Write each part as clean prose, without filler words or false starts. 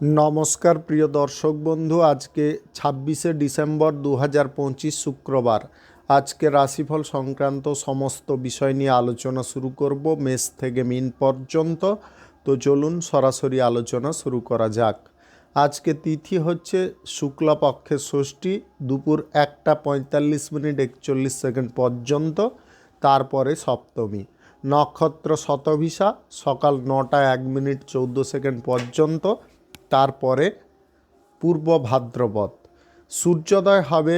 নমস্কার প্রিয় দর্শক বন্ধু, আজকে ২৬শে ডিসেম্বর ২০২৫ শুক্রবার। আজকে রাশিফল সংক্রান্ত সমস্ত বিষয় নিয়ে আলোচনা শুরু করব মেষ থেকে মীন পর্যন্ত। তো চলুন সরাসরি আলোচনা শুরু করা যাক। আজকে তিথি হচ্ছে শুক্লপক্ষের ষষ্ঠী, দুপুর 1:৪৫ পর্যন্ত, তারপরে সপ্তমী। নক্ষত্র শতভিষা, সকাল 9:01 পর্যন্ত, তারপরে পূর্ব ভাদ্রপদ। সূর্যোদয় হবে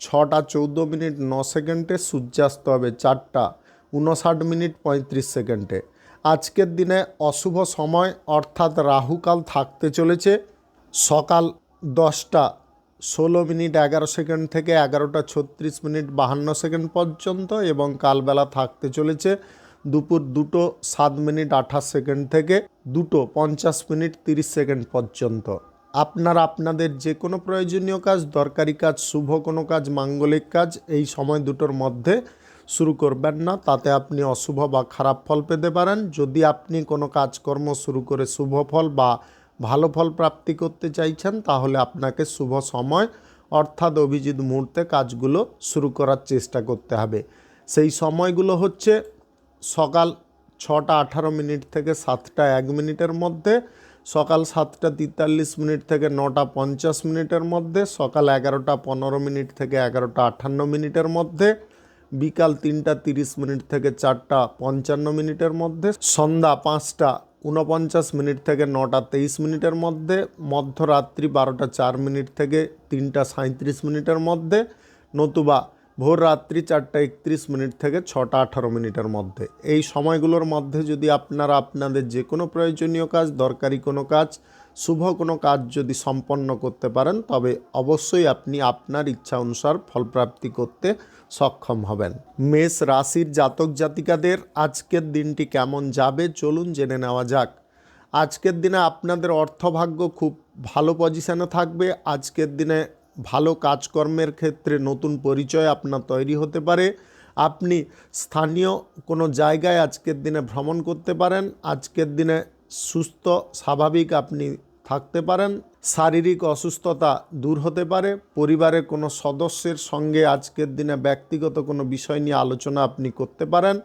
6:14 সূর্যাস্ত হবে 4:59 আজকের দিনে অশুভ সময় অর্থাৎ রাহুকাল থাকতে চলেছে সকাল 10:16 থেকে 11:36 পর্যন্ত, এবং কালবেলা থাকতে চলেছে দুপুর 2:07 থেকে 2:50 পর্যন্ত। আপনারা আপনাদের যে কোনো প্রয়োজনীয় কাজ, দরকারি কাজ, শুভ কোনো কাজ, মাঙ্গলিক কাজ এই সময় দুটোর মধ্যে শুরু করবেন না, তাতে আপনি অশুভ বা খারাপ ফল পেতে পারেন। যদি আপনি কোনো কাজকর্ম শুরু করে শুভ ফল বা ভালো ফল প্রাপ্তি করতে চাইছেন, তাহলে আপনাকে শুভ সময় অর্থাৎ অভিজিৎ মুহূর্তে কাজগুলো শুরু করার চেষ্টা করতে হবে। সেই সময়গুলো হচ্ছে সকাল 6:18 থেকে 7:01 মধ্যে, সকাল 7:43 থেকে 9:50 মধ্যে, সকাল 11:15 থেকে 11:58 মধ্যে, বিকাল 3:30 থেকে 4:55 মধ্যে, সন্ধ্যা 5:49 থেকে 9:23 মধ্যে, মধ্যরাত্রি 12:04 থেকে 3:37 মধ্যে, নতুবা ভোর রাত্রি 4:31 থেকে 6:18 মধ্যে। এই সময়গুলোর মধ্যে যদি আপনারা আপনাদের যে কোনো প্রয়োজনীয় কাজ, দরকারি কোনো কাজ, শুভ কোনো কাজ যদি সম্পন্ন করতে পারেন, তবে অবশ্যই আপনি আপনার ইচ্ছা অনুসার ফলপ্রাপ্তি করতে সক্ষম হবেন। মেষ রাশির জাতক জাতিকাদের আজকের দিনটি কেমন যাবে চলুন জেনে নেওয়া যাক। আজকের দিনে আপনাদের অর্থভাগ্য খুব ভালো পজিশনে থাকবে। আজকের দিনে ভালো কাজকর্মের ক্ষেত্রে নতুন পরিচয় আপনার তৈরি হতে পারে। আপনি স্থানীয় কোনো জায়গায় আজকের দিনে ভ্রমণ করতে পারেন। আজকের দিনে সুস্থ স্বাভাবিক আপনি থাকতে পারেন। শারীরিক অসুস্থতা দূর হতে পারে। পরিবারের কোনো সদস্যের সঙ্গে আজকের দিনে ব্যক্তিগত কোনো বিষয় নিয়ে আলোচনা আপনি করতে পারেন।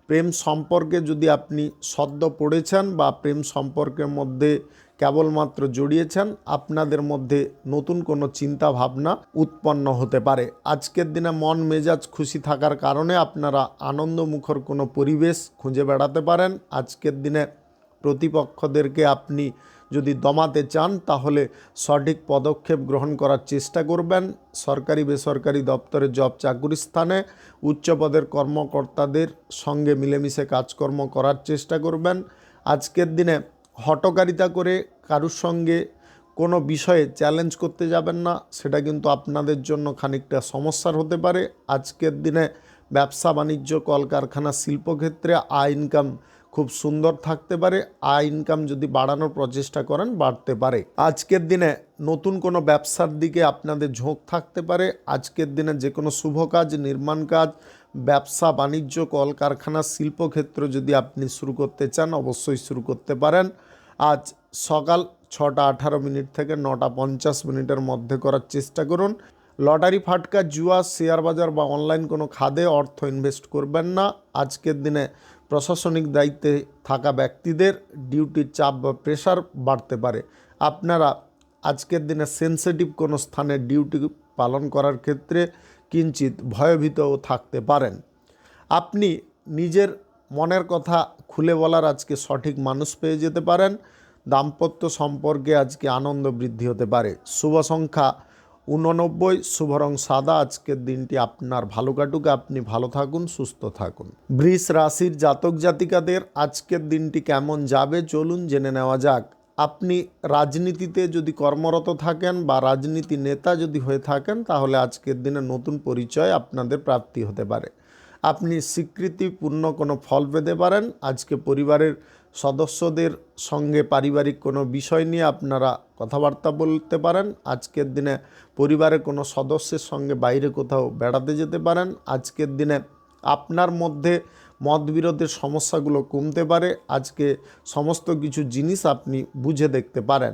প্রেম সম্পর্কে যদি আপনি সদ্য পড়েছেন বা প্রেম সম্পর্কের মধ্যে কেবলমাত্র জড়িয়েছেন, আপনাদের মধ্যে নতুন কোনো চিন্তা ভাবনা উৎপন্ন হতে পারে। আজকের দিনে মন মেজাজ খুশি থাকার কারণে আপনারা আনন্দমুখর কোনো পরিবেশ খুঁজে বেড়াতে পারেন। আজকের দিনে প্রতিপক্ষদেরকে আপনি যদি দমাতে চান, তাহলে সঠিক পদক্ষেপ গ্রহণ করার চেষ্টা করবেন। সরকারি বেসরকারি দপ্তরে জব চাকুরি স্থানে উচ্চপদের কর্মকর্তাদের সঙ্গে মিলেমিশে কাজকর্ম করার চেষ্টা করবেন। আজকের দিনে হঠকারিতা করে কারুর সঙ্গে কোনো বিষয়ে চ্যালেঞ্জ করতে যাবেন না, সেটা কিন্তু আপনাদের জন্য খানিকটা সমস্যার হতে পারে। আজকের দিনে ব্যবসা বাণিজ্য, কলকারখানা, শিল্পক্ষেত্রে আয় ইনকাম খুব সুন্দর থাকতে পারে। আয় ইনকাম যদি বাড়ানোর প্রচেষ্টা করেন, বাড়তে পারে। আজকের দিনে নতুন কোনো ব্যবসার দিকে আপনাদের ঝোঁক থাকতে পারে। আজকের দিনে যে কোনো শুভ কাজ, নির্মাণ কাজ, ব্যবসা বাণিজ্য, কলকারখানা, শিল্পক্ষেত্র যদি আপনি শুরু করতে চান, অবশ্যই শুরু করতে পারেন। আজ সকাল 6:18 থেকে 9:50 মধ্যে করার চেষ্টা করুন। লটারি, ফাটকা, জুয়া, শেয়ার বাজার বা অনলাইন কোনো খাতে অর্থ ইনভেস্ট করবেন না। আজকের দিনে প্রশাসনিক দায়িত্বে থাকা ব্যক্তিদের ডিউটির চাপ বা প্রেশার বাড়তে পারে। আপনারা আজকের দিনে সেন্সিটিভ কোনো স্থানে ডিউটি পালন করার ক্ষেত্রে কিঞ্চিত ভয়ভীতও থাকতে পারেন। আপনি নিজের মনের কথা খুলে বলার আজকে সঠিক মানুষ পেয়ে যেতে পারেন। দাম্পত্য সম্পর্কে আজকে আনন্দ বৃদ্ধি হতে পারে। শুভ সংখ্যা 89, শুভ রং সাদা। আজকের দিনটি আপনার ভালো কাটুক, আপনি ভালো থাকুন, সুস্থ থাকুন। বৃষ রাশির জাতক জাতিকাদের আজকের দিনটি কেমন যাবে চলুন জেনে নেওয়া যাক। আপনি রাজনীতিতে যদি কর্মরত থাকেন বা রাজনীতি নেতা যদি হয়ে থাকেন, তাহলে আজকের দিনে নতুন পরিচয় আপনাদের প্রাপ্তি হতে পারে। আপনি স্বীকৃতিপূর্ণ কোনো ফল পেতে পারেন। আজকে পরিবারের সদস্যদের সঙ্গে পারিবারিক কোনো বিষয় নিয়ে আপনারা কথাবার্তা বলতে পারেন। আজকের দিনে পরিবারের কোনো সদস্যের সঙ্গে বাইরে কোথাও বেড়াতে যেতে পারেন। আজকের দিনে আপনার মধ্যে মতবিরোধের সমস্যাগুলো কমতে পারে। আজকে সমস্ত কিছু জিনিস আপনি বুঝে দেখতে পারেন।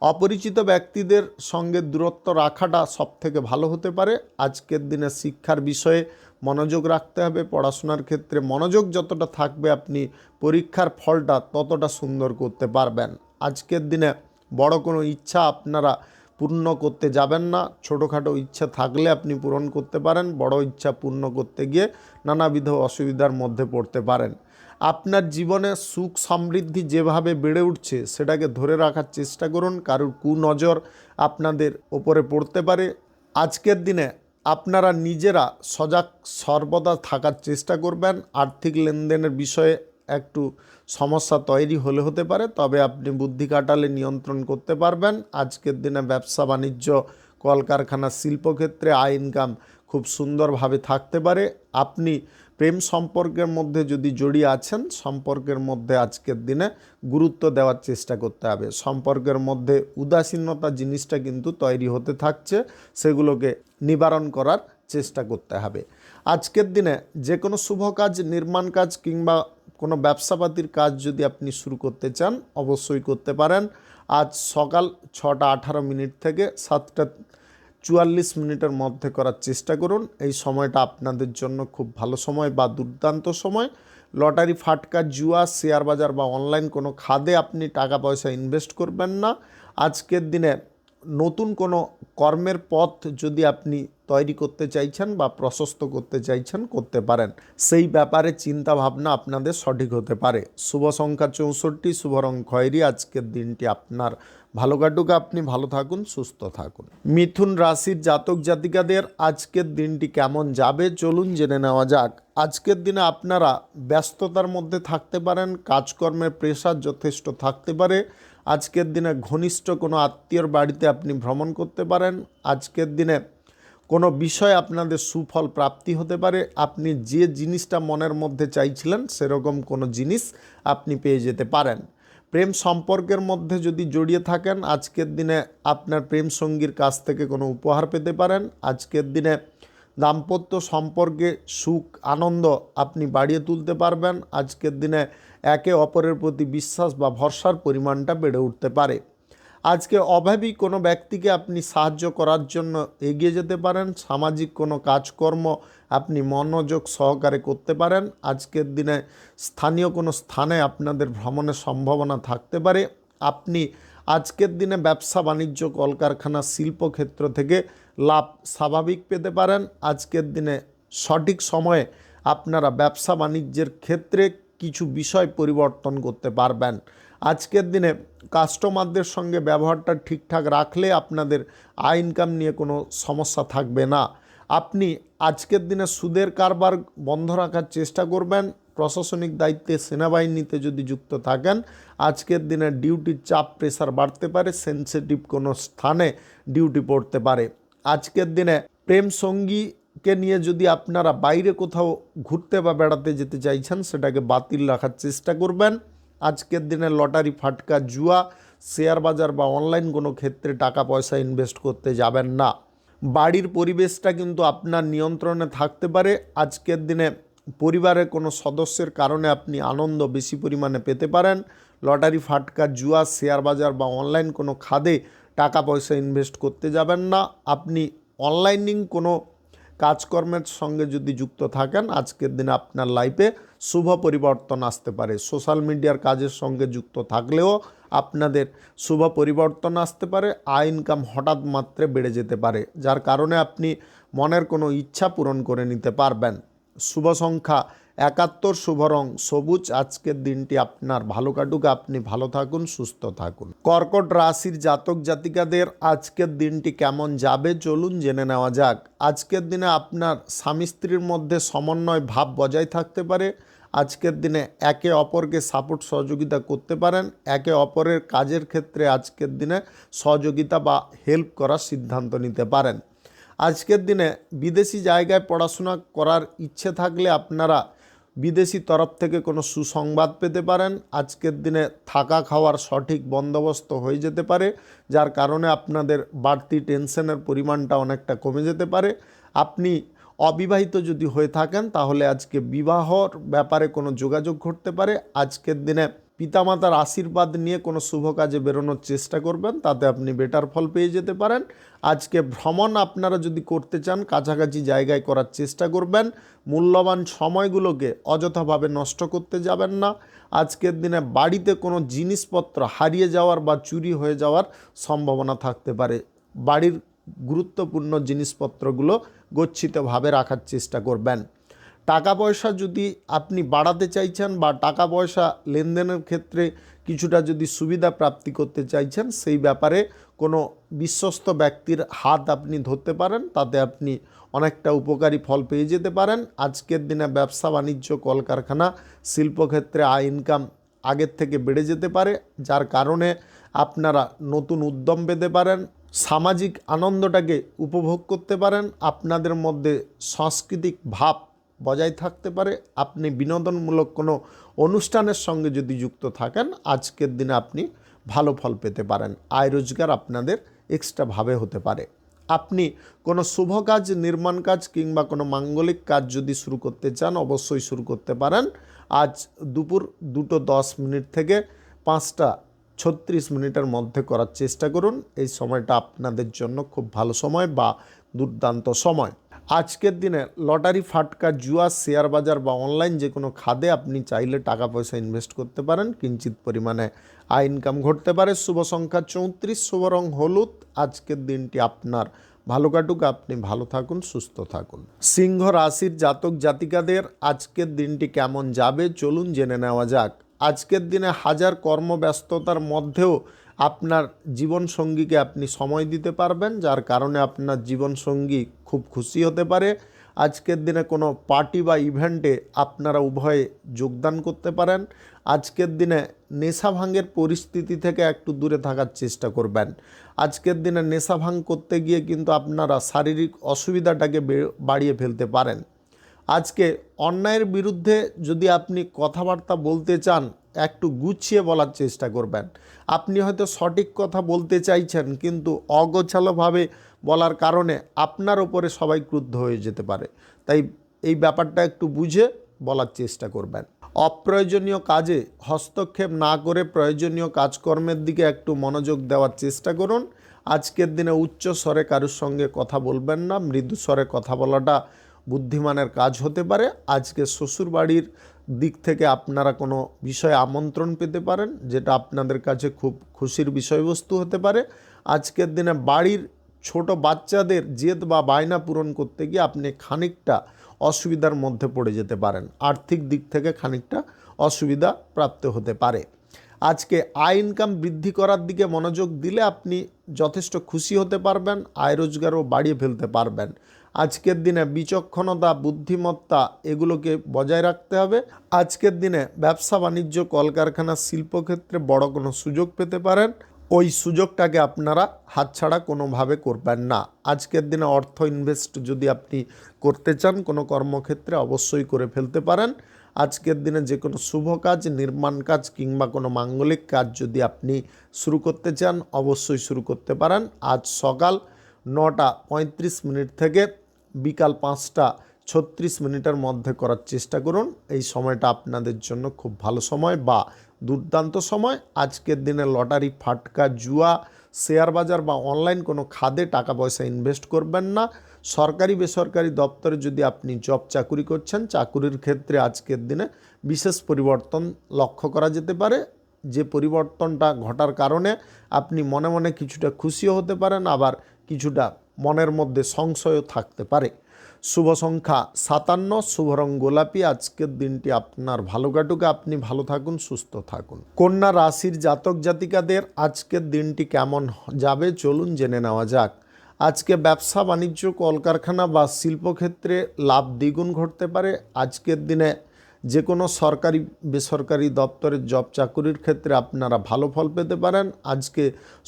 অপরিচিত ব্যক্তিদের সঙ্গে দূরত্ব রাখাটা সবথেকে ভালো হতে পারে। আজকের দিনে শিক্ষার বিষয়ে মনোযোগ রাখতে হবে। পড়াশোনার ক্ষেত্রে মনোযোগ যতটা থাকবে আপনি পরীক্ষার ফলটা ততটা সুন্দর করতে পারবেন। আজকের দিনে বড় কোনো ইচ্ছা আপনারা পূর্ণ করতে যাবেন না। ছোটোখাটো ইচ্ছা থাকলে আপনি পূরণ করতে পারেন, বড় ইচ্ছা পূর্ণ করতে গিয়ে নানাবিধ অসুবিধার মধ্যে পড়তে পারেন। আপনার জীবনে সুখ সমৃদ্ধি যেভাবে বেড়ে উঠছে সেটাকে ধরে রাখার চেষ্টা করুন। কারোর কুনজর আপনাদের ওপরে পড়তে পারে। আজকের দিনে আপনারা নিজেরা সজাগ সর্বদা থাকার চেষ্টা করবেন। আর্থিক লেনদেনের বিষয়ে একটু সমস্যা তৈরি হতে পারে, তবে আপনি বুদ্ধি খাটালে নিয়ন্ত্রণ করতে পারবেন। আজকের দিনে ব্যবসা বাণিজ্য, কলকারখানা, শিল্পক্ষেত্রে আয় ইনকাম খুব সুন্দরভাবে থাকতে পারে। আপনি প্রেম সম্পর্কের মধ্যে যদি জড়িয়ে আছেন, সম্পর্কের মধ্যে আজকের দিনে গুরুত্ব দেওয়ার চেষ্টা করতে হবে। সম্পর্কের মধ্যে উদাসীনতা জিনিসটা কিন্তু তৈরি হতে থাকছে, সেগুলোকে নিবারণ করার চেষ্টা করতে হবে। আজকের দিনে যে কোনো শুভ কাজ, নির্মাণ কাজ কিংবা কোনো ব্যবসাপাতির কাজ যদি আপনি শুরু করতে চান অবশ্যই করতে পারেন। আজ সকাল 6:18 থেকে 7:44 মধ্যে করার চেষ্টা করুন। এই সময়টা আপনাদের জন্য খুব ভালো সময় বা দুর্দান্ত সময়। লটারি, ফাটকা, জুয়া, শেয়ার বাজার বা অনলাইন কোনো খাদে আপনি টাকা পয়সা ইনভেস্ট করবেন না। আজকের দিনে নতুন কোনো কর্মের পথ যদি আপনি তৈরি করতে চাইছেন বা প্রশস্ত করতে চাইছেন করতে পারেন, সেই ব্যাপারে চিন্তা ভাবনা আপনাদের সঠিক হতে পারে। শুভ সংখ্যা 64, শুভ রং খয়েরি। আজকের দিনটি আপনার ভালো কাটুক, আপনি ভালো থাকুন, সুস্থ থাকুন। মিথুন রাশির জাতক জাতিকাদের আজকের দিনটি কেমন যাবে চলুন জেনে নেওয়া যাক। আজকের দিনে আপনারা ব্যস্ততার মধ্যে থাকতে পারেন, কাজকর্মের প্রেশার যথেষ্ট থাকতে পারে। আজকের দিনে ঘনিষ্ঠ কোনো আত্মীয়র বাড়িতে আপনি ভ্রমণ করতে পারেন। আজকের দিনে কোনো বিষয়ে আপনাদের সুফল প্রাপ্তি হতে পারে। আপনি যে জিনিসটা মনের মধ্যে চাইছিলেন সেরকম কোনো জিনিস আপনি পেয়ে যেতে পারেন। প্রেম সম্পর্কের মধ্যে যদি জড়িয়ে থাকেন, আজকের দিনে আপনার প্রেম সঙ্গীর কাছ থেকে কোনো উপহার পেতে পারেন। আজকের দিনে দাম্পত্য সম্পর্কে সুখ আনন্দ আপনি বাড়িয়ে তুলতে পারবেন। আজকের দিনে একে অপরের প্রতি বিশ্বাস বা ভরসার পরিমাণটা বেড়ে উঠতে পারে। আজকে অভাবী কোনো ব্যক্তিকে আপনি সাহায্য করার জন্য এগিয়ে যেতে পারেন। সামাজিক কোনো কাজকর্ম আপনি মনোযোগ সহকারে করতে পারেন। আজকের দিনে স্থানীয় কোনো স্থানে আপনাদের ভ্রমণের সম্ভাবনা থাকতে পারে। আপনি আজকের দিনে ব্যবসা বাণিজ্য, কলকারখানা, শিল্পক্ষেত্র থেকে লাভ স্বাভাবিক পেতে পারেন। আজকের দিনে সঠিক সময়ে আপনারা ব্যবসা বাণিজ্যের ক্ষেত্রে কিছু বিষয় পরিবর্তন করতে পারবেন। আজকের দিনে কাস্টমারদের সঙ্গে ব্যবহারটা ঠিকঠাক রাখলে আপনাদের আয় ইনকাম নিয়ে কোনো সমস্যা থাকবে না। আপনি আজকের দিনে সুদের কারবার বন্ধ রাখার চেষ্টা করবেন। প্রশাসনিক দায়িত্বে, সেনাবাহিনীতে যদি যুক্ত থাকেন, আজকের দিনে ডিউটির চাপ, প্রেসার বাড়তে পারে। সেন্সিটিভ কোনো স্থানে ডিউটি পড়তে পারে। আজকের দিনে প্রেম সঙ্গীকে নিয়ে যদি আপনারা বাইরে কোথাও ঘুরতে বা বেড়াতে যেতে চাইছেন সেটাকে বাতিল রাখার চেষ্টা করবেন। আজকের দিনে লটারি, ফাটকা, জুয়া, শেয়ার বাজার বা অনলাইন কোনো ক্ষেত্রে টাকা পয়সা ইনভেস্ট করতে যাবেন না। বাড়ির পরিবেশটা কিন্তু আপনার নিয়ন্ত্রণে থাকতে পারে। আজকের দিনে পরিবারের কোনো সদস্যের কারণে আপনি আনন্দ বেশি পরিমাণে পেতে পারেন। লটারি, ফাটকা, জুয়া, শেয়ার বাজার বা অনলাইন কোনো খাদে টাকা পয়সা ইনভেস্ট করতে যাবেন না। আপনি অনলাইনিং কোনো কাজকর্মের সঙ্গে যদি যুক্ত থাকেন, আজকের দিনে আপনার লাইফে শুভ পরিবর্তন আসতে পারে। সোশ্যাল মিডিয়ার কাজের সঙ্গে যুক্ত থাকলেও আপনাদের শুভ পরিবর্তন আসতে পারে। আয় ইনকাম হঠাৎ মাত্রে বেড়ে যেতে পারে, যার কারণে আপনি মনের কোনো ইচ্ছা পূরণ করে নিতে পারবেন। শুভ সংখ্যা 71, শুভ রং সবুজ। আজকের দিনটি আপনার ভালো কাটুক, আপনি ভালো থাকুন, সুস্থ থাকুন। কর্কট রাশির জাতক জাতিকাদের আজকের দিনটি কেমন যাবে চলুন জেনে নেওয়া যাক। আজকের দিনে আপনার স্বামী স্ত্রীর মধ্যে সমন্বয় ভাব বজায় থাকতে পারে। আজকের দিনে একে অপরকে সাপোর্ট সহযোগিতা করতে পারেন। একে অপরের কাজের ক্ষেত্রে আজকের দিনে সহযোগিতা বা হেল্প করার সিদ্ধান্ত নিতে পারেন। আজকের দিনে বিদেশি জায়গায় পড়াশোনা করার ইচ্ছে থাকলে আপনারা বিদেশি তরফ থেকে কোনো সুসংবাদ পেতে পারেন। আজকের দিনে থাকা খাওয়ার সঠিক বন্দোবস্ত হয়ে যেতে পারে, যার কারণে আপনাদের বাড়তি টেনশনের পরিমাণটা অনেকটা কমে যেতে পারে। আপনি অবিবাহিত যদি হয়ে থাকেন তাহলে আজকে বিবাহর ব্যাপারে কোনো যোগাযোগ ঘটতে পারে। আজকের দিনে পিতামাতার আশীর্বাদ নিয়ে কোনো শুভ কাজে বেরোনোর চেষ্টা করবেন, তাতে আপনি বেটার ফল পেয়ে যেতে পারেন। আজকে ভ্রমণ আপনারা যদি করতে চান কাছাকাছি জায়গায় করার চেষ্টা করবেন। মূল্যবান সময়গুলোকে অযথাভাবে নষ্ট করতে যাবেন না। আজকের দিনে বাড়িতে কোনো জিনিসপত্র হারিয়ে যাওয়ার বা চুরি হয়ে যাওয়ার সম্ভাবনা থাকতে পারে। বাড়ির গুরুত্বপূর্ণ জিনিসপত্রগুলো গচ্ছিতভাবে রাখার চেষ্টা করবেন। টাকা পয়সা যদি আপনি বাড়াতে চাইছেন বা টাকা পয়সা লেনদেনের ক্ষেত্রে কিছুটা যদি সুবিধা প্রাপ্তি করতে চাইছেন, সেই ব্যাপারে কোনো বিশ্বস্ত ব্যক্তির হাত আপনি ধরতে পারেন, তাতে আপনি অনেকটা উপকারী ফল পেয়ে যেতে পারেন। আজকের দিনে ব্যবসা বাণিজ্য, কলকারখানা, শিল্পক্ষেত্রে আয় ইনকাম আগের থেকে বেড়ে যেতে পারে, যার কারণে আপনারা নতুন উদ্যম পেতে পারেন। সামাজিক আনন্দটাকে উপভোগ করতে পারেন। আপনাদের মধ্যে সাংস্কৃতিক ভাব বজায় থাকতে পারে। আপনি বিনোদনমূলক কোনো অনুষ্ঠানের সঙ্গে যদি যুক্ত থাকেন, আজকের দিনে আপনি ভালো ফল পেতে পারেন। আয় রোজগার আপনাদের এক্সট্রাভাবে হতে পারে। আপনি কোনো শুভ কাজ, নির্মাণ কাজ কিংবা কোনো মাঙ্গলিক কাজ যদি শুরু করতে চান, অবশ্যই শুরু করতে পারেন। আজ দুপুর 2:10 থেকে 5:36 মধ্যে করার চেষ্টা করুন। এই সময়টা আপনাদের জন্য খুব ভালো সময় বা দুর্দান্ত সময়। আজকের দিনে লটারি, ফাটকা, জুয়া, শেয়ার বাজার বা অনলাইন যে কোনো খাতে আপনি চাইলে টাকা পয়সা ইনভেস্ট করতে পারেন। কিঞ্চিত পরিমাণে আয় ইনকাম ঘটতে পারে। শুভ সংখ্যা 34, শুভ রং হলুদ। আজকের দিনটি আপনার ভালো কাটুক, আপনি ভালো থাকুন, সুস্থ থাকুন। সিংহ রাশির জাতক জাতিকাদের আজকের দিনটি কেমন যাবে চলুন জেনে নেওয়া যাক। আজকের দিনে হাজার কর্মব্যস্ততার মধ্যেও আপনার জীবনসঙ্গীকে আপনি সময় দিতে পারবেন, যার কারণে আপনার জীবনসঙ্গী খুব খুশি হতে পারে। আজকের দিনে কোনো পার্টি বা ইভেন্টে আপনারা উভয়ে যোগদান করতে পারেন। আজকের দিনে নেশা ভাঙের পরিস্থিতি থেকে একটু দূরে থাকার চেষ্টা করবেন। আজকের দিনে নেশা ভাঙ করতে গিয়ে কিন্তু আপনারা শারীরিক অসুবিধাটাকে বাড়িয়ে ফেলতে পারেন। আজকে অন্যায়ের বিরুদ্ধে যদি আপনি কথাবার্তা বলতে চান, একটু গুছিয়ে বলার চেষ্টা করবেন। আপনি হয়তো সঠিক কথা বলতে চাইছেন, কিন্তু অগোছালোভাবে বলার কারণে আপনার ওপরে সবাই ক্রুদ্ধ হয়ে যেতে পারে। তাই এই ব্যাপারটা একটু বুঝে বলার চেষ্টা করবেন। অপ্রয়োজনীয় কাজে হস্তক্ষেপ না করে প্রয়োজনীয় কাজকর্মের দিকে একটু মনোযোগ দেওয়ার চেষ্টা করুন। আজকের দিনে উচ্চ স্বরে কারোর সঙ্গে কথা বলবেন না। মৃদু স্বরে কথা বলাটা বুদ্ধিমানের কাজ হতে পারে। আজকে শ্বশুরবাড়ির দিক থেকে আপনারা কোনো বিষয়ে আমন্ত্রণ পেতে পারেন, যেটা আপনাদের কাছে খুব খুশির বিষয়বস্তু হতে পারে। আজকের দিনে বাড়ির ছোট বাচ্চাদের জেদ বা বায়না পূরণ করতে গিয়ে আপনি খানিকটা অসুবিধার মধ্যে পড়ে যেতে পারেন। আর্থিক দিক থেকে খানিকটা অসুবিধা প্রাপ্ত হতে পারে। আজকে আয় ইনকাম বৃদ্ধি করার দিকে মনোযোগ দিলে আপনি যথেষ্ট খুশি হতে পারবেন, আয় রোজগারও বাড়িয়ে ফেলতে পারবেন। আজকের দিনে বিচক্ষণতা, বুদ্ধিমত্তা এগুলোকে বজায় রাখতে হবে। আজকের দিনে ব্যবসা বাণিজ্য, কলকারখানা, শিল্পক্ষেত্রে বড় কোনো সুযোগ পেতে পারেন। ওই সুযোগটাকে আপনারা হাতছাড়া কোনোভাবে করবেন না। আজকের দিনে অর্থ ইনভেস্ট যদি আপনি করতে চান কোনো কর্মক্ষেত্রে, অবশ্যই করে ফেলতে পারেন। আজকের দিনে যে কোনো শুভ কাজ, নির্মাণ কাজ কিংবা কোনো মাঙ্গলিক কাজ যদি আপনি শুরু করতে চান, অবশ্যই শুরু করতে পারেন। আজ সকাল 9:35 থেকে বিকাল 5:36 মধ্যে করার চেষ্টা করুন। এই সময়টা আপনাদের জন্য খুব ভালো সময় বা দুর্দান্ত সময়। আজকের দিনে লটারি, ফাটকা, জুয়া, শেয়ার বাজার বা অনলাইন কোনো খাতে টাকা পয়সা ইনভেস্ট করবেন না। সরকারি বেসরকারি দপ্তরে যদি আপনি জব চাকুরি করছেন, চাকুরির ক্ষেত্রে আজকের দিনে বিশেষ পরিবর্তন লক্ষ্য করা যেতে পারে। যে পরিবর্তনটা ঘটার কারণে আপনি মনে মনে কিছুটা খুশিও হতে পারেন, আবার কিছুটা মনের মধ্যে সংশয়ও থাকতে পারে। শুভ সংখ্যা 57, শুভ রং গোলাপি। আজকের দিনটি আপনার ভালো কাটুক, আপনি ভালো থাকুন, সুস্থ থাকুন। কন্যা রাশির জাতক জাতিকাদের আজকের দিনটি কেমন যাবে চলুন জেনে নেওয়া যাক। আজকে ব্যবসা বাণিজ্য, কলকারখানা বা শিল্পক্ষেত্রে লাভ দ্বিগুণ ঘটতে পারে। আজকের দিনে যে কোনো সরকারি বেসরকারি দপ্তরের জব চাকুরির ক্ষেত্রে আপনারা ভালো ফল পেতে পারেন। আজকে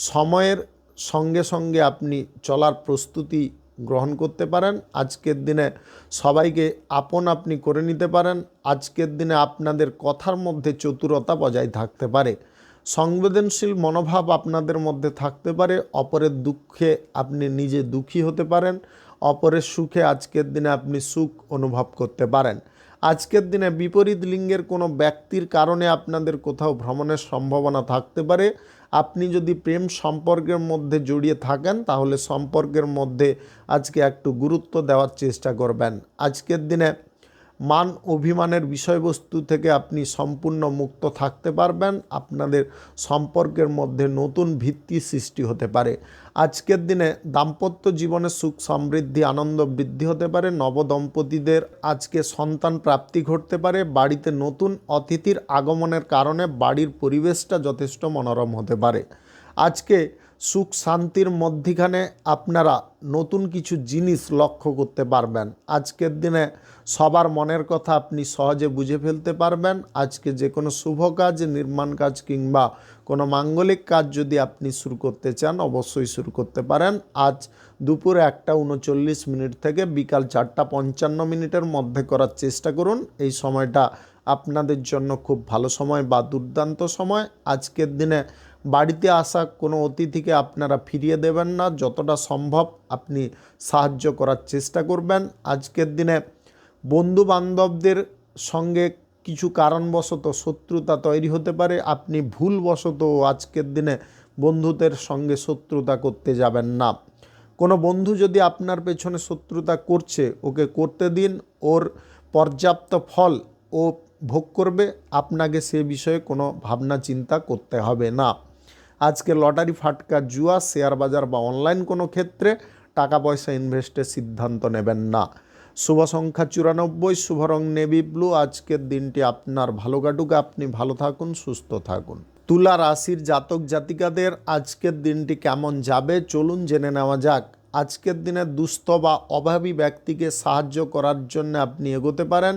সময়ের সঙ্গে সঙ্গে আপনি চলার প্রস্তুতি গ্রহণ করতে পারেন। আজকের দিনে সবাইকে আপন আপনি করে নিতে পারেন। আজকের দিনে আপনাদের কথার মধ্যে চতুরতা বজায় থাকতে পারে। সংবেদনশীল মনোভাব আপনাদের মধ্যে থাকতে পারে। অপরের দুঃখে আপনি নিজে দুঃখী হতে পারেন, অপরের সুখে আজকের দিনে আপনি সুখ অনুভব করতে পারেন। আজকের দিনে বিপরীত লিঙ্গের কোনো ব্যক্তির কারণে আপনাদের কোথাও ভ্রমণের সম্ভাবনা থাকতে পারে। আপনি যদি প্রেম সম্পর্কের মধ্যে জড়িয়ে থাকেন তাহলে সম্পর্কের মধ্যে আজকে একটু গুরুত্ব দেওয়ার চেষ্টা করবেন। আজকের দিনে মান অভিমানের বিষয়বস্তু থেকে আপনি সম্পূর্ণ মুক্ত থাকতে পারবেন। আপনাদের সম্পর্কের মধ্যে নতুন ভিত্তি সৃষ্টি হতে পারে। আজকের দিনে দাম্পত্য জীবনে সুখ সমৃদ্ধি আনন্দ বৃদ্ধি হতে পারে। নবদম্পতিদের আজকে সন্তান প্রাপ্তি ঘটতে পারে। বাড়িতে নতুন অতিথির আগমনের কারণে বাড়ির পরিবেশটা যথেষ্ট মনোরম হতে পারে। আজকে সুখ শান্তির মধ্যিখানে আপনারা নতুন কিছু জিনিস লক্ষ্য করতে পারবেন। আজকের দিনে সবার মনের কথা আপনি সহজে বুঝে ফেলতে পারবেন। আজকে যে কোনো শুভ কাজ, নির্মাণ কাজ কিংবা কোনো মাঙ্গলিক কাজ যদি আপনি শুরু করতে চান অবশ্যই শুরু করতে পারেন। আজ দুপুর 1:39 থেকে বিকাল 4:55 মধ্যে করার চেষ্টা করুন। এই সময়টা আপনাদের জন্য খুব ভালো সময় বা দুর্দান্ত সময়। আজকের দিনে বাড়িতে আসা কোনো অতিথিকে আপনারা ফিরিয়ে দেবেন না, যতটা সম্ভব আপনি সাহায্য করার চেষ্টা করবেন। আজকের দিনে বন্ধু বান্ধবদের সঙ্গে কিছু কারণবশত শত্রুতা তৈরি হতে পারে। আপনি ভুলবশত আজকের দিনে বন্ধুদের সঙ্গে শত্রুতা করতে যাবেন না। কোনো বন্ধু যদি আপনার পেছনে শত্রুতা করছে ওকে করতে দিন, ওর পর্যাপ্ত ফল ও ভোগ করবে, আপনাকে সে বিষয়ে কোনো ভাবনা চিন্তা করতে হবে না। আজকে লটারি ফাটকা জুয়া শেয়ার বাজার বা অনলাইন কোনো ক্ষেত্রে টাকা পয়সা ইনভেস্টের সিদ্ধান্ত নেবেন না। শুভ সংখ্যা 94, শুভ রং নেভি ব্লু। আজকের দিনটি আপনার ভালো কাটুক, আপনি ভালো থাকুন, সুস্থ থাকুন। তুলা রাশির জাতক জাতিকাদের আজকের দিনটি কেমন যাবে চলুন জেনে নেওয়া যাক। আজকের দিনে দুস্থ বা অভাবী ব্যক্তিকে সাহায্য করার জন্য আপনি এগোতে পারেন।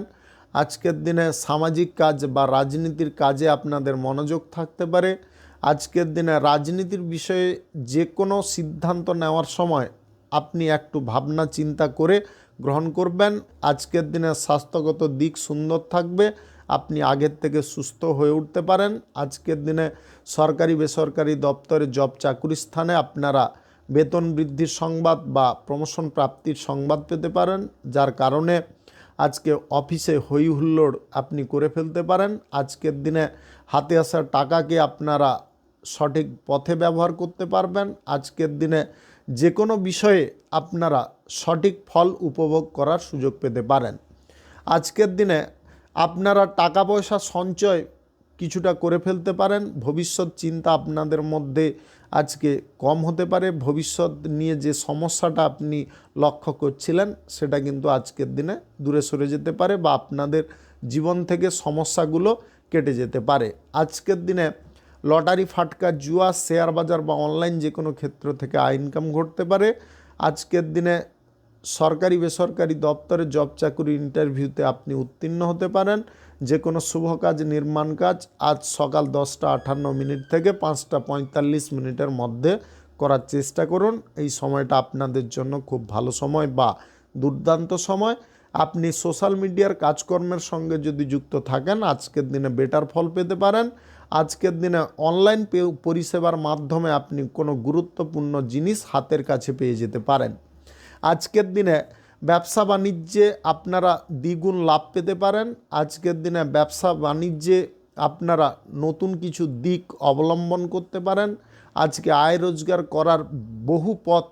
আজকের দিনে সামাজিক কাজ বা রাজনীতির কাজে আপনাদের মনোযোগ থাকতে পারে। আজকের দিনে রাজনীতির বিষয়ে যে কোনো সিদ্ধান্ত নেওয়ার সময় আপনি একটু ভাবনা চিন্তা করে গ্রহণ করবেন। আজকের দিনে স্বাস্থ্যগত দিক সুন্দর থাকবে, আপনি আগের থেকে সুস্থ হয়ে উঠতে পারেন। আজকের দিনে সরকারি বেসরকারি দপ্তরে জব চাকুরি স্থানে আপনারা বেতন বৃদ্ধির সংবাদ বা প্রমোশন প্রাপ্তির সংবাদ পেতে পারেন, যার কারণে আজকে অফিসে হই হুল্লোড় আপনি করে ফেলতে পারেন। আজকের দিনে হাতে আসা টাকাকে আপনারা সঠিক পথে ব্যবহার করতে পারবেন। আজকের দিনে যে কোনো বিষয়ে আপনারা সঠিক ফল উপভোগ করার সুযোগ পেতে পারেন। আজকের দিনে আপনারা টাকা পয়সা সঞ্চয় কিছুটা করে ফেলতে পারেন। ভবিষ্যৎ চিন্তা আপনাদের মধ্যে আজকে কম হতে পারে। ভবিষ্যৎ নিয়ে যে সমস্যাটা আপনি লক্ষ্য করছিলেন সেটা কিন্তু আজকের দিনে দূরে সরে যেতে পারে বা আপনাদের জীবন থেকে সমস্যাগুলো কেটে যেতে পারে। আজকের দিনে লটারি ফাটকা জুয়া শেয়ার বাজার বা অনলাইন যে কোনো ক্ষেত্র থেকে আয় ইনকাম ঘটতে পারে। আজকের দিনে সরকারি বেসরকারি দপ্তরে জব চাকুরি ইন্টারভিউতে আপনি উত্তীর্ণ হতে পারেন। যে কোনো শুভ কাজ নির্মাণ কাজ আজ সকাল 10:58 থেকে 5:45 মধ্যে করার চেষ্টা করুন। এই সময়টা আপনাদের জন্য খুব ভালো সময় বা দুর্দান্ত সময়। আপনি সোশ্যাল মিডিয়ার কাজকর্মের সঙ্গে যদি যুক্ত থাকেন আজকের দিনে বেটার ফল পেতে পারেন। আজকের দিনে অনলাইন পরিষেবার মাধ্যমে আপনি কোনো গুরুত্বপূর্ণ জিনিস হাতের কাছে পেয়ে যেতে পারেন। আজকের দিনে ব্যবসা বাণিজ্যে আপনারা দ্বিগুণ লাভ পেতে পারেন। আজকের দিনে ব্যবসা বাণিজ্যে আপনারা নতুন কিছু দিক অবলম্বন করতে পারেন। আজকে আয় রোজগার করার বহু পথ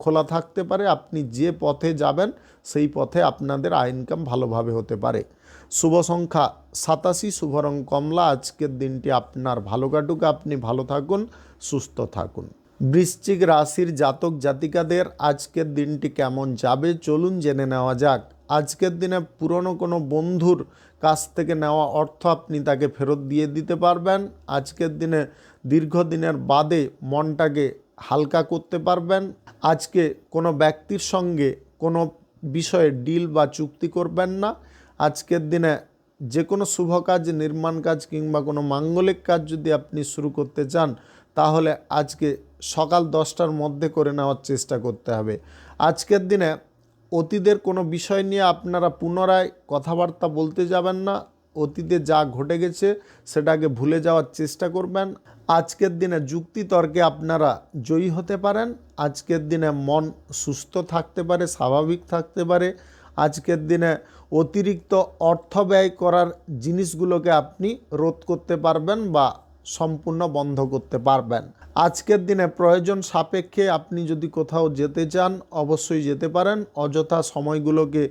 খোলা থাকতে পারে। আপনি যে পথে যাবেন সেই পথে আপনাদের আয় ইনকাম ভালোভাবে হতে পারে। শুভ সংখ্যা 87, শুভ রং কমলা। আজকের দিনটি আপনার ভালো কাটুক, আপনি ভালো থাকুন, সুস্থ থাকুন। বৃশ্চিক রাশির জাতক জাতিকাদের আজকের দিনটি কেমন যাবে চলুন জেনে নেওয়া যাক। আজকের দিনে পুরনো কোনো বন্ধুর কাছ থেকে নেওয়া অর্থ আপনি তাকে ফেরত দিয়ে দিতে পারবেন। আজকের দিনে দীর্ঘদিনের বাদে মনটাকে হালকা করতে পারবেন। আজকে কোনো ব্যক্তির সঙ্গে কোনো বিষয়ে ডিল বা চুক্তি করবেন না। আজকের দিনে যে কোনো শুভ কাজ নির্মাণ কাজ কিংবা কোনো মাঙ্গলিক কাজ যদি আপনি শুরু করতে চান তাহলে আজকে সকাল 10টার মধ্যে করে নেওয়ার চেষ্টা করতে হবে। আজকের দিনে অতীতের কোনো বিষয় নিয়ে আপনারা পুনরায় কথাবার্তা বলতে যাবেন না। অতীতে যা ঘটে গেছে সেটাকে ভুলে যাওয়ার চেষ্টা করবেন। আজকের দিনে যুক্তিতর্কে আপনারা জয়ী হতে পারেন। আজকের দিনে মন সুস্থ থাকতে পারে, স্বাভাবিক থাকতে পারে। আজকের দিনে অতিরিক্ত অর্থ ব্যয় করার জিনিসগুলোকে আপনি রোধ করতে পারবেন বা সম্পূর্ণ বন্ধ করতে পারবেন। আজকের দিনে প্রয়োজন সাপেক্ষে আপনি যদি কোথাও যেতে চান অবশ্যই যেতে পারেন, অযথা সময়গুলোকে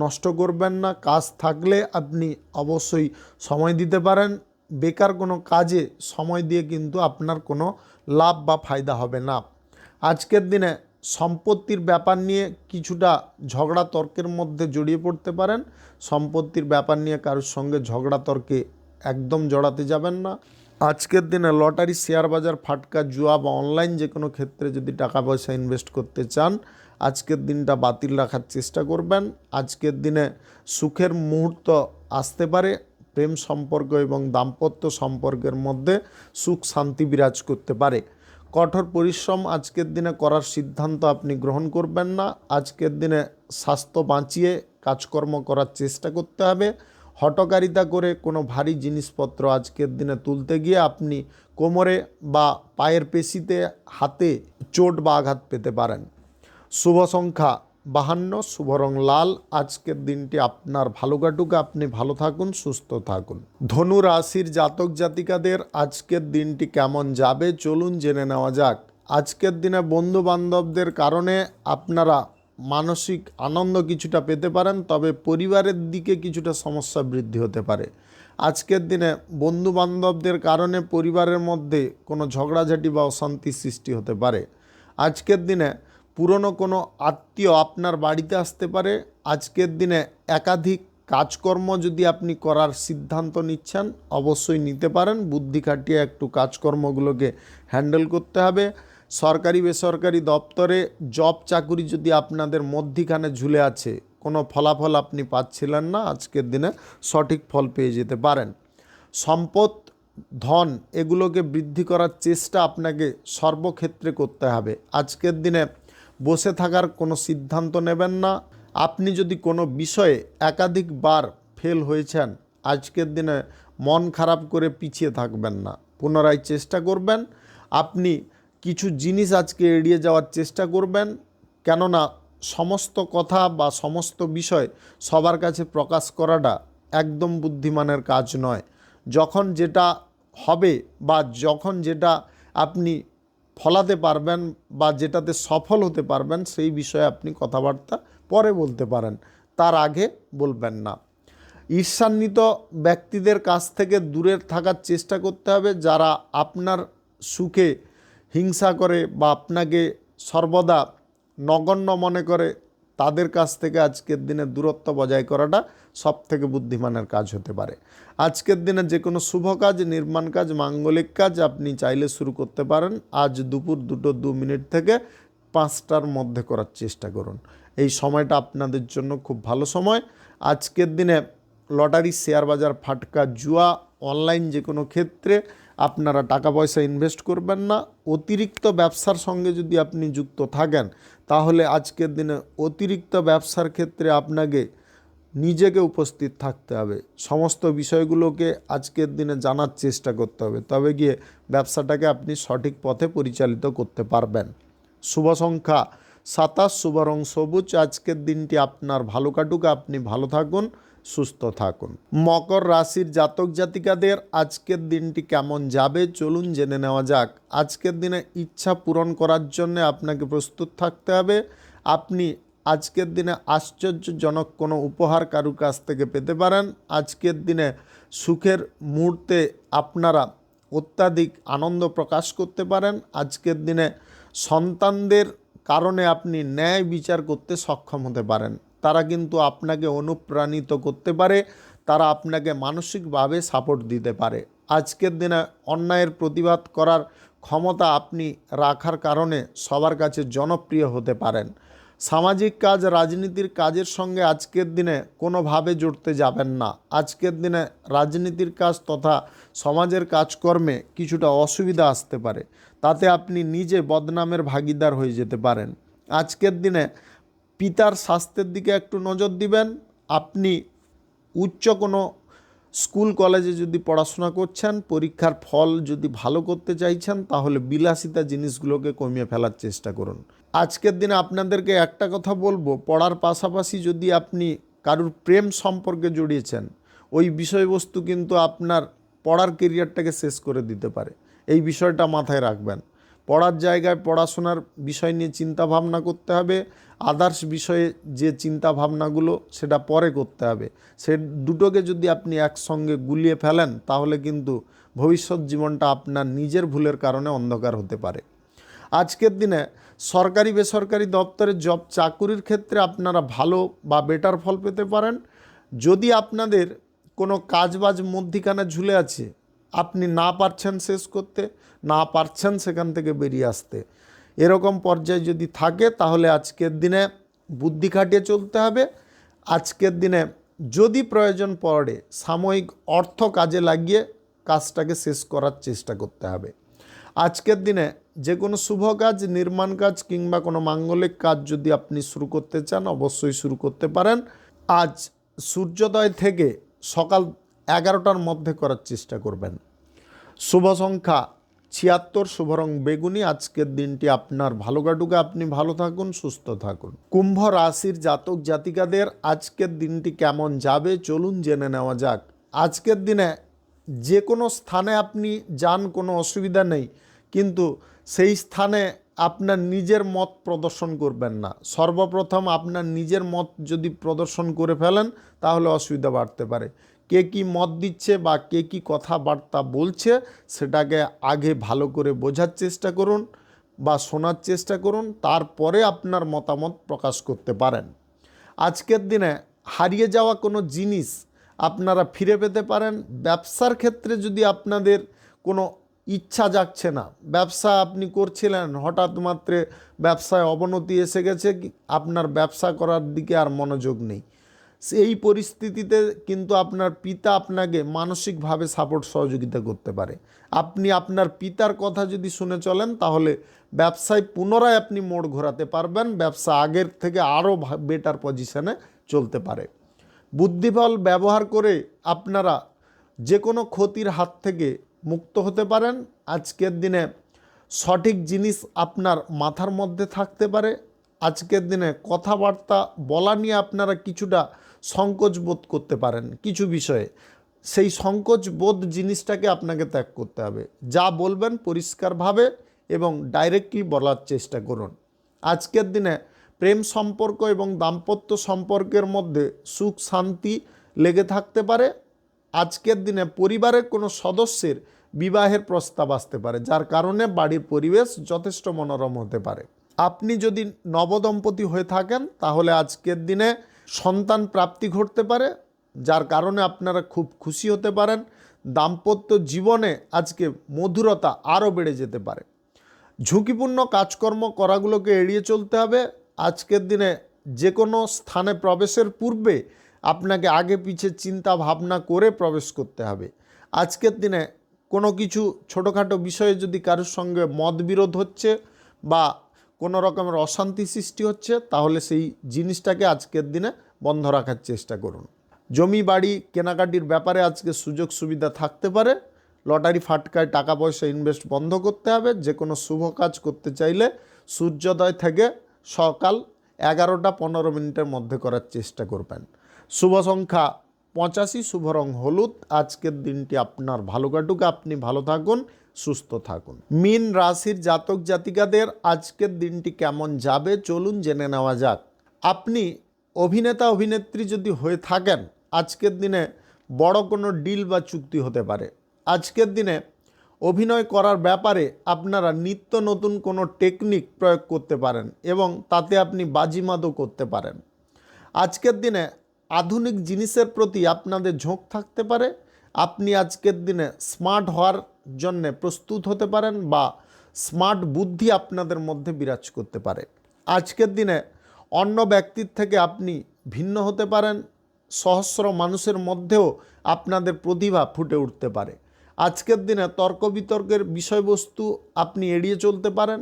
নষ্ট করবেন না। কাজ থাকলে আপনি অবশ্যই সময় দিতে পারেন, বেকার কোনো কাজে সময় দিয়ে কিন্তু আপনার কোনো লাভ বা ফায়দা হবে না। আজকের দিনে সম্পত্তির ব্যাপার নিয়ে কিছুটা ঝগড়া তর্কের মধ্যে জড়িয়ে পড়তে পারেন। সম্পত্তির ব্যাপার নিয়ে কারোর সঙ্গে ঝগড়া তর্কে একদম জড়াতে যাবেন না। আজকের দিনে লটারি, শেয়ার বাজার, ফাটকা, জুয়া বা অনলাইন যে কোনো ক্ষেত্রে যদি টাকা পয়সা ইনভেস্ট করতে চান আজকের দিনটা বাতিল রাখার চেষ্টা করবেন। আজকের দিনে সুখের মুহূর্ত আসতে পারে, প্রেম সম্পর্ক এবং দাম্পত্য সম্পর্কের মধ্যে সুখ শান্তি বিরাজ করতে পারে। কঠোর পরিশ্রম আজকের দিনে করার সিদ্ধান্ত আপনি গ্রহণ করবেন না। আজকের দিনে স্বাস্থ্য বাঁচিয়ে কাজকর্ম করার চেষ্টা করতে হবে। হঠকারিতা করে কোনো ভারী জিনিসপত্র আজকের দিনে তুলতে গিয়ে আপনি কোমরে বা পায়ের পেশিতে, হাতে চোট বা আঘাত পেতে পারেন। শুভ সংখ্যা 52, শুভ রং লাল। আজকের দিনটি আপনার ভালো কাটুক, আপনি ভালো থাকুন, সুস্থ থাকুন। ধনু রাশির জাতক জাতিকাদের আজকের দিনটি কেমন যাবে চলুন জেনে নেওয়া যাক। আজকের দিনে বন্ধু বান্ধবদের কারণে আপনারা মানসিক আনন্দ কিছুটা পেতে পারেন, তবে পরিবারের দিকে কিছুটা সমস্যা বৃদ্ধি হতে পারে। আজকের দিনে বন্ধু বান্ধবদের কারণে পরিবারের মধ্যে কোনো ঝগড়াঝাটি বা অশান্তি সৃষ্টি হতে পারে। আজকের দিনে পুরনো কোনো আত্মীয় আপনার বাড়িতে আসতে পারে। আজকের দিনে একাধিক কাজকর্ম যদি আপনি করার সিদ্ধান্ত নিচ্ছেন অবশ্যই নিতে পারেন, বুদ্ধি খাটিয়ে একটু কাজকর্মগুলোকে হ্যান্ডেল করতে হবে। সরকারি বেসরকারি দপ্তরে জব চাকুরি যদি আপনাদের মধ্যিখানে ঝুলে আছে, কোনো ফলাফল আপনি পাচ্ছিলেন না, আজকের দিনে সঠিক ফল পেয়ে যেতে পারেন। সম্পদ, ধন এগুলোকে বৃদ্ধি করার চেষ্টা আপনাকে সর্বক্ষেত্রে করতে হবে। আজকের দিনে বসে থাকার কোনো সিদ্ধান্ত নেবেন না। আপনি যদি কোনো বিষয়ে একাধিকবার ফেল হয়েছেন আজকের দিনে মন খারাপ করে পিছিয়ে থাকবেন না, পুনরায় চেষ্টা করবেন। আপনি কিছু জিনিস আজকে এড়িয়ে যাওয়ার চেষ্টা করবেন, কেননা সমস্ত কথা বা সমস্ত বিষয় সবার কাছে প্রকাশ করাটা একদম বুদ্ধিমানের কাজ নয়। যখন যেটা হবে বা যখন যেটা আপনি ফলাতে পারবেন বা যেটাতে সফল হতে পারবেন সেই বিষয়ে আপনি কথাবার্তা পরে বলতে পারেন, তার আগে বলবেন না। ঈর্ষান্বিত ব্যক্তিদের কাছ থেকে দূরে থাকার চেষ্টা করতে হবে। যারা আপনার সুখে হিংসা করে বা আপনাকে সর্বদা নগণ্য মনে করে তাদের কাছ থেকে আজকের দিনে দূরত্ব বজায় করাটা সবথেকে বুদ্ধিমানের কাজ হতে পারে। আজকের দিনে যে কোনো শুভ কাজ, নির্মাণ কাজ, মাঙ্গলিক কাজ আপনি চাইলে শুরু করতে পারেন আজ দুপুর 2:02 থেকে 5টার মধ্যে করার চেষ্টা করুন। এই সময়টা আপনাদের জন্য খুব ভালো সময়। আজকের দিনে লটারি, শেয়ার বাজার, ফাটকা, জুয়া, অনলাইন যে কোনো ক্ষেত্রে আপনারা টাকা পয়সা ইনভেস্ট করবেন না। অতিরিক্ত ব্যবসার সঙ্গে যদি আপনি যুক্ত থাকেন তাহলে আজকের দিনে অতিরিক্ত ব্যবসার ক্ষেত্রে আপনাকে নিজেকে উপস্থিত থাকতে হবে, সমস্ত বিষয়গুলোকে আজকের দিনে জানার চেষ্টা করতে হবে, তবে গিয়ে ব্যবসাটাকে আপনি সঠিক পথে পরিচালিত করতে পারবেন। শুভ সংখ্যা 27, শুভ রং সবুজ। আজকের দিনটি আপনার ভালো কাটুক, আপনি ভালো থাকুন, সুস্থ থাকুন। মকর রাশির জাতক জাতিকাদের আজকের দিনটি কেমন যাবে চলুন জেনে নেওয়া যাক। আজকের দিনে ইচ্ছা পূরণ করার জন্য আপনাকে প্রস্তুত থাকতে হবে। আপনি আজকের দিনে আশ্চর্যজনক কোনো উপহার কারুর কাছ থেকে পেতে পারেন। আজকের দিনে সুখের মুহূর্তে আপনারা অত্যাধিক আনন্দ প্রকাশ করতে পারেন। আজকের দিনে সন্তানদের কারণে আপনি ন্যায় বিচার করতে সক্ষম হতে পারেন। তারা কিন্তু আপনাকে অনুপ্রাণিত করতে পারে, তারা আপনাকে মানসিকভাবে সাপোর্ট দিতে পারে। আজকের দিনে অন্যায়ের প্রতিবাদ করার ক্ষমতা আপনি রাখার কারণে সবার কাছে জনপ্রিয় হতে পারেন। সামাজিক কাজ, রাজনীতির কাজের সঙ্গে আজকের দিনে কোনোভাবে জড়তে যাবেন না। আজকের দিনে রাজনীতির কাজ তথা সমাজের কাজকর্মে কিছুটা অসুবিধা আসতে পারে, তাতে আপনি নিজে বদনামের ভাগিদার হয়ে যেতে পারেন। আজকের দিনে পিতার স্বাস্থ্যের দিকে একটু নজর দিবেন। আপনি উচ্চ কোনো স্কুল কলেজে যদি পড়াশোনা করছেন, পরীক্ষার ফল যদি ভালো করতে চাইছেন, তাহলে বিলাসিতা জিনিসগুলোকে কমিয়ে ফেলার চেষ্টা করুন। আজকের দিনে আপনাদেরকে একটা কথা বলবো, পড়ার পাশাপাশি যদি আপনি কারুর প্রেম সম্পর্কে জড়িয়েছেন, ওই বিষয়বস্তু কিন্তু আপনার পড়ার কেরিয়ারটাকে শেষ করে দিতে পারে। এই বিষয়টা মাথায় রাখবেন। পড়ার জায়গায় পড়াশোনার বিষয় নিয়ে চিন্তা ভাবনা করতে হবে, আদার্স বিষয়ে যে চিন্তা ভাবনাগুলো সেটা পরে করতে হবে। সে দুটোকে যদি আপনি একসঙ্গে গুলিয়ে ফেলেন, তাহলে কিন্তু ভবিষ্যৎ জীবনটা আপনার নিজের ভুলের কারণে অন্ধকার হতে পারে। আজকের দিনে সরকারি বেসরকারি দপ্তরে জব চাকুরির ক্ষেত্রে আপনারা ভালো বা বেটার ফল পেতে পারেন। যদি আপনাদের কোনো কাজবাজ মধ্যিখানে ঝুলে আছে, আপনি না পারছেন শেষ করতে, না পারছেন সেখান থেকে বেরিয়ে আসতে, এরকম পর্যায়ে যদি থাকে, তাহলে আজকের দিনে বুদ্ধি খাটিয়ে চলতে হবে। আজকের দিনে যদি প্রয়োজন পড়ে সাময়িক অর্থ কাজে লাগিয়ে কাজটাকে শেষ করার চেষ্টা করতে হবে। আজকের দিনে যে কোনো শুভ কাজ, নির্মাণ কাজ কিংবা কোনো মাঙ্গলিক কাজ যদি আপনি শুরু করতে চান, অবশ্যই শুরু করতে পারেন। আজ সূর্যোদয় থেকে সকাল 11টার মধ্যে করার চেষ্টা করবেন। শুভ সংখ্যা 76, শুভ রং বেগুনি। আজকের দিনটি আপনার ভালো কাটুক, আপনি ভালো থাকুন, সুস্থ থাকুন। কুম্ভ রাশির জাতক জাতিকাদের আজকের দিনটি কেমন যাবে চলুন জেনে নেওয়া যাক। আজকের দিনে যে কোনো স্থানে আপনি যান, কোনো অসুবিধা নেই, কিন্তু সেই স্থানে আপনার নিজের মত প্রদর্শন করবেন না। সর্বপ্রথম আপনার নিজের মত যদি প্রদর্শন করে ফেলেন, তাহলে অসুবিধা বাড়তে পারে। কে কী মত দিচ্ছে বা কে কী কথাবার্তা বলছে, সেটাকে আগে ভালো করে বোঝার চেষ্টা করুন বা শোনার চেষ্টা করুন, তারপরে আপনার মতামত প্রকাশ করতে পারেন। আজকের দিনে হারিয়ে যাওয়া কোনো জিনিস আপনারা ফিরে পেতে পারেন। ব্যবসার ক্ষেত্রে যদি আপনাদের কোনো ইচ্ছা জাগছে না, ব্যবসা আপনি করছিলেন, হঠাৎ মাত্রে ব্যবসায় অবনতি এসে গেছে, আপনার ব্যবসা করার দিকে আর মনোযোগ নেই, সেই পরিস্থিতিতে কিন্তু আপনার পিতা আপনাকে মানসিকভাবে সাপোর্ট সহযোগিতা করতে পারে। আপনি আপনার পিতার কথা যদি শুনে চলেন, তাহলে ব্যবসায় পুনরায় আপনি মোড় ঘোরাতে পারবেন, ব্যবসা আগের থেকে আরও বেটার পজিশনে চলতে পারে। বুদ্ধিবল ব্যবহার করে আপনারা যে কোনো ক্ষতির হাত থেকে মুক্ত হতে পারেন। আজকের দিনে সঠিক জিনিস আপনার মাথার মধ্যে থাকতে পারে। আজকের দিনে কথাবার্তা বলা নিয়ে আপনারা কিছুটা সংকোচ বোধ করতে পারেন কিছু বিষয়ে। সেই সংকোচ বোধ জিনিসটাকে আপনাকে ত্যাগ করতে হবে। যা বলবেন পরিষ্কারভাবে এবং ডাইরেক্টলি বলার চেষ্টা করুন। আজকের দিনে প্রেম সম্পর্ক এবং দাম্পত্য সম্পর্কের মধ্যে সুখ শান্তি লেগে থাকতে পারে। আজকের দিনে পরিবারের কোনো সদস্যের বিবাহের প্রস্তাব আসতে পারে, যার কারণে বাড়ির পরিবেশ যথেষ্ট মনোরম হতে পারে। আপনি যদি নবদম্পতি হয়ে থাকেন, তাহলে আজকের দিনে সন্তান প্রাপ্তি ঘটতে পারে, যার কারণে আপনারা খুব খুশি হতে পারেন। দাম্পত্য জীবনে আজকে মধুরতা আরও বেড়ে যেতে পারে। ঝুঁকিপূর্ণ কাজকর্ম করাগুলোকে এড়িয়ে চলতে হবে। আজকের দিনে যে কোনো স্থানে প্রবেশের পূর্বে আপনাকে আগে পিছে চিন্তা ভাবনা করে প্রবেশ করতে হবে। আজকের দিনে কোনো কিছু ছোটোখাটো বিষয়ে যদি কারোর সঙ্গে মতবিরোধ হচ্ছে বা কোনো রকমের অশান্তি সৃষ্টি হচ্ছে, তাহলে সেই জিনিসটাকে আজকের দিনে বন্ধ রাখার চেষ্টা করুন। জমি বাড়ি কেনাকাটির ব্যাপারে আজকে সুযোগ সুবিধা থাকতে পারে। লটারি ফাটকায় টাকা পয়সা ইনভেস্ট বন্ধ করতে হবে। যে কোনো শুভ কাজ করতে চাইলে সূর্যোদয় থেকে সকাল 11টা 15 মিনিটের মধ্যে করার চেষ্টা করবেন। শুভ সংখ্যা 85, শুভ রং হলুদ। আজকের দিনটি আপনার ভালো কাটুক, আপনি ভালো থাকুন, সুস্থ থাকুন। মীন রাশির জাতক জাতিকাদের আজকের দিনটি কেমন যাবে চলুন জেনে নেওয়া যাক। আপনি অভিনেতা অভিনেত্রী যদি হয়ে থাকেন, আজকের দিনে বড় কোনো ডিল বা চুক্তি হতে পারে। আজকের দিনে অভিনয় করার ব্যাপারে আপনারা নিত্য নতুন কোনো টেকনিক প্রয়োগ করতে পারেন এবং তাতে আপনি বাজিমাতও করতে পারেন। আজকের দিনে আধুনিক জিনিসের প্রতি আপনাদের ঝোঁক থাকতে পারে। আপনি আজকের দিনে স্মার্ট হওয়ার জন্যে প্রস্তুত হতে পারেন বা স্মার্ট বুদ্ধি আপনাদের মধ্যে বিরাজ করতে পারে। আজকের দিনে অন্য ব্যক্তির থেকে আপনি ভিন্ন হতে পারেন। সহস্র মানুষের মধ্যেও আপনাদের প্রতিভা ফুটে উঠতে পারে। আজকের দিনে তর্ক বিতর্কের বিষয়বস্তু আপনি এড়িয়ে চলতে পারেন।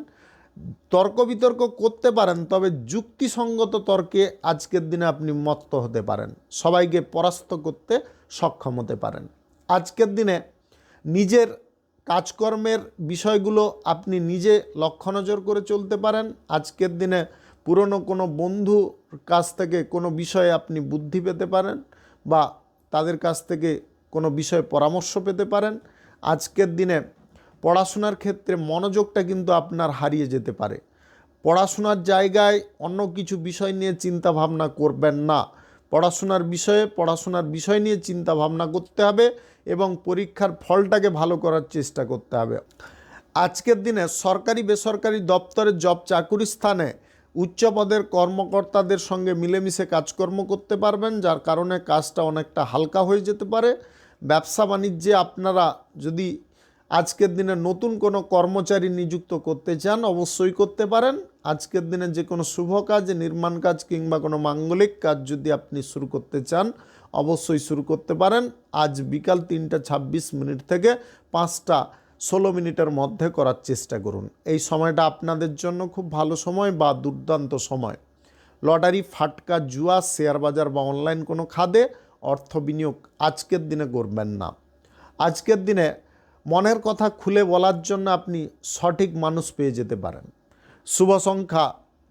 তর্ক বিতর্ক করতে পারেন, তবে যুক্তিসঙ্গত তর্কে আজকের দিনে আপনি মত্ত হতে পারেন, সবাইকে পরাস্ত করতে সক্ষম হতে পারেন। আজকের দিনে নিজের কাজকর্মের বিষয়গুলো আপনি নিজে লক্ষ্য নজর করে চলতে পারেন। আজকের দিনে পুরনো কোনো বন্ধুর কাছ থেকে কোনো বিষয়ে আপনি বুদ্ধি পেতে পারেন বা তাদের কাছ থেকে কোনো বিষয়ে পরামর্শ পেতে পারেন। আজকের দিনে পড়াশোনার ক্ষেত্রে মনোযোগটা কিন্তু আপনার হারিয়ে যেতে পারে। পড়াশোনার জায়গায় অন্য কিছু বিষয় নিয়ে চিন্তা ভাবনা করবেন না। পড়াশোনার বিষয় নিয়ে চিন্তা ভাবনা করতে হবে এবং পরীক্ষার ফলটাকে ভালো করার চেষ্টা করতে হবে। আজকের দিনে সরকারি বেসরকারি দপ্তরের জব চাকুরি স্থানে উচ্চ পদের কর্মকর্তাদের সঙ্গে মিলেমিশে কাজকর্ম করতে পারবেন, যার কারণে কাজটা অনেকটা হালকা হয়ে যেতে পারে। ব্যবসা বাণিজ্যে আপনারা যদি আজকের দিনে নতুন কোনো কর্মচারী নিযুক্ত করতে চান অবশ্যই করতে পারেন। আজকের দিনে যে কোনো শুভ কাজ, নির্মাণ কাজ কিংবা কোনো মাঙ্গলিক কাজ যদি আপনি শুরু করতে চান অবশ্যই শুরু করতে পারেন। আজ বিকাল 3:26 থেকে 5:16 মধ্যে করার চেষ্টা করুন। এই সময়টা আপনাদের জন্য খুব ভালো সময় বা দুর্দান্ত সময়। লটারি, ফাটকা, জুয়া, শেয়ার বাজার বা অনলাইন কোনো খাতে অর্থ বিনিয়োগ আজকের দিনে করবেন না। আজকের দিনে মনের কথা খুলে বলার জন্য আপনি সঠিক মানুষ পেয়ে যেতে পারেন। শুভ সংখ্যা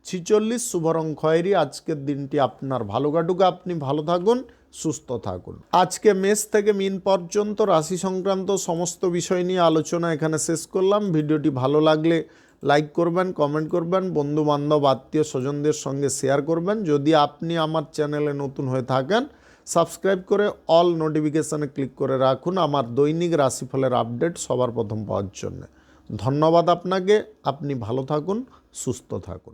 46, শুভ রং খয়েরি। আজকের দিনটি আপনার ভালো কাটুক, আপনি ভালো থাকুন, সুস্থ থাকুন। আজকে মেষ থেকে মীন পর্যন্ত রাশি সংক্রান্ত সমস্ত বিষয় নিয়ে আলোচনা এখানে শেষ করলাম। ভিডিওটি ভালো লাগলে লাইক করবেন, কমেন্ট করবেন, বন্ধুবান্ধব আত্মীয় স্বজনদের সঙ্গে শেয়ার করবেন। যদি আপনি আমার চ্যানেলে নতুন হয়ে থাকেন সাবস্ক্রাইব করে অল নোটিফিকেশানে ক্লিক করে রাখুন আমার দৈনিক রাশিফলের আপডেট সবার প্রথম পাওয়ার জন্য। ধন্যবাদ আপনাকে। আপনি ভালো থাকুন, সুস্থ থাকুন।